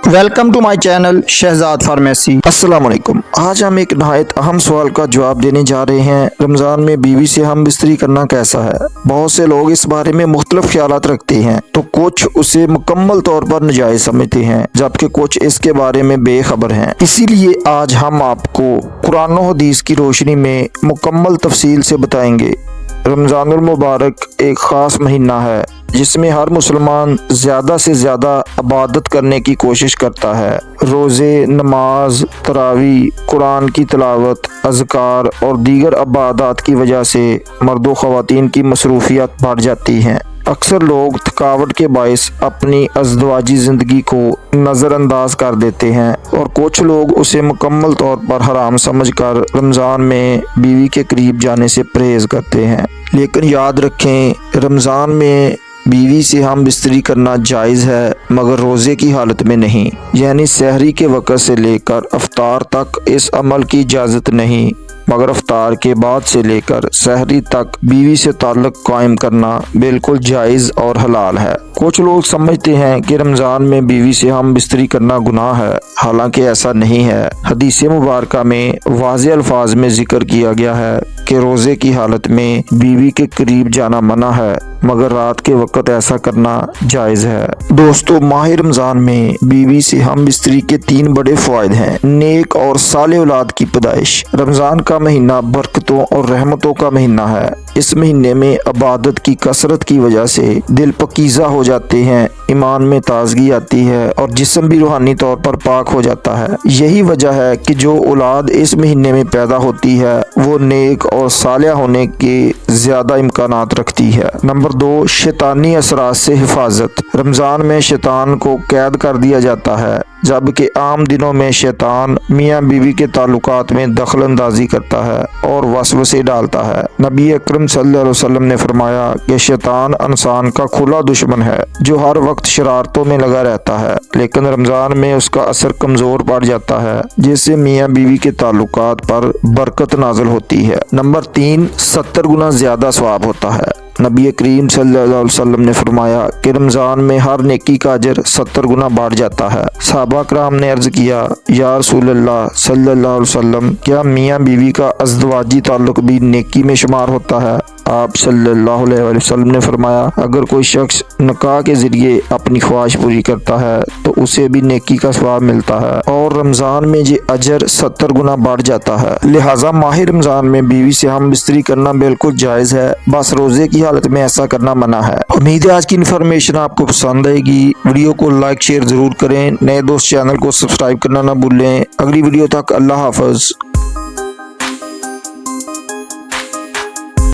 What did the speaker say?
Welcome to my channel Shahzad pharmacy. अस्सलाम वालेकुम। आज हम एक नहायत अहम सवाल का जवाब देने जा रहे हैं। रमज़ान में बीवी से हम बिस्तरी करना कैसा है। बहुत से लोग इस बारे में मुख्तलिफ ख्यालात रखते हैं, तो कुछ उसे मुकम्मल तौर पर नाजायज़ समझते हैं, जबकि कुछ इसके बारे में बेखबर हैं। इसीलिए आज हम आपको कुरान और हदीस की रोशनी में मुकम्मल तफसील से बताएंगे। रमज़ानुल मुबारक एक ख़ास महीना है जिसमें हर मुसलमान ज़्यादा से ज़्यादा इबादत करने की कोशिश करता है। रोज़े, नमाज, तरावी, कुरान की तिलावत, अज़कार और दीगर इबादत की वजह से मर्द व ख़वातीन की मसरूफियत बढ़ जाती हैं। अक्सर लोग थकावट के बायस अपनी अज़दवाजी ज़िंदगी को नज़रअंदाज कर देते हैं और कुछ लोग उसे मुकम्मल तौर पर हराम समझकर रमज़ान में बीवी के करीब जाने से परहेज़ करते हैं। लेकिन याद रखें, रमज़ान में बीवी से हम बिस्तरी करना जायज़ है, मगर रोज़े की हालत में नहीं। यानी सहरी के वक़्त से लेकर अफ्तार तक इस अमल की इजाज़त नहीं, मगर अफ्तार के बाद से लेकर सहरी तक बीवी से ताल्लुक़ कायम करना बिल्कुल जायज़ और हलाल है। कुछ लोग समझते हैं कि रमज़ान में बीवी से हम बिस्तरी करना गुनाह है, हालांकि ऐसा नहीं है। हदीस मुबारका में वाज़ेह अल्फाज में जिक्र किया गया है कि रोज़े की हालत में बीवी के करीब जाना मना है, मगर रात के वक़्त ऐसा करना जायज़ है। दोस्तों, माह रमज़ान में बीवी से हम बिस्तरी के 3 बड़े फ़ायदे हैं। नेक और साले औलाद की पैदाइश। रमज़ान का महीना बरकतों और रहमतों का महीना है। इस महीने में इबादत की कसरत की वजह से दिल पकीज़ा हो जाते हैं, ईमान में ताजगी आती है और जिस्म भी रूहानी तौर पर पाक हो जाता है। यही वजह है कि जो औलाद इस महीने में पैदा होती है वो नेक और सालिया होने के ज़्यादा इम्कानात रखती है। नंबर 2, शैतानी असरात से हिफाजत। रमज़ान में शैतान को कैद कर दिया जाता है, जबकि आम दिनों में शैतान मियाँ बीवी के ताल्लुकात में दखल अंदाजी करता है और वसवसे डालता है। नबी अकरम सल्लल्लाहु अलैहि वसल्लम ने फरमाया कि शैतान इंसान का खुला दुश्मन है जो हर वक्त शरारतों में लगा रहता है, लेकिन रमज़ान में उसका असर कमज़ोर पड़ जाता है, जिससे मियाँ बीवी के ताल्लुकात पर बरकत नाज़िल होती है। नंबर 3, 70 गुना ज़्यादा सवाब होता है। नबी करीम सल्लल्लाहु अलैहि वसल्लम ने फरमाया कि रमज़ान में हर नेकी का अजर 70 गुना बढ़ जाता है। सहाबा कराम ने अर्ज़ किया, या रसूलल्लाह सल्लल्लाहु अलैहि वसल्लम, क्या मियाँ बीवी का अज़दवाजी ताल्लुक़ भी नेकी में शुमार होता है? आप सल्लल्लाहु अलैहि वसल्लम ने फरमाया, अगर कोई शख्स निकाह के ज़रिए अपनी ख्वाहिश पूरी करता है तो उसे भी नेकी का सवाब मिलता है और रमज़ान में ये अजर 70 गुना बढ़ जाता है। लिहाजा माह रमज़ान में बीवी से हम बिस्तरी करना बिल्कुल जायज़ है, बस रोज़े की हालत में ऐसा करना मना है। उम्मीद है आज की इन्फॉर्मेशन आपको पसंद आएगी। वीडियो को लाइक शेयर ज़रूर करें। नए दोस्त चैनल को सब्सक्राइब करना ना भूलें। अगली वीडियो तक अल्लाह हाफ़िज़।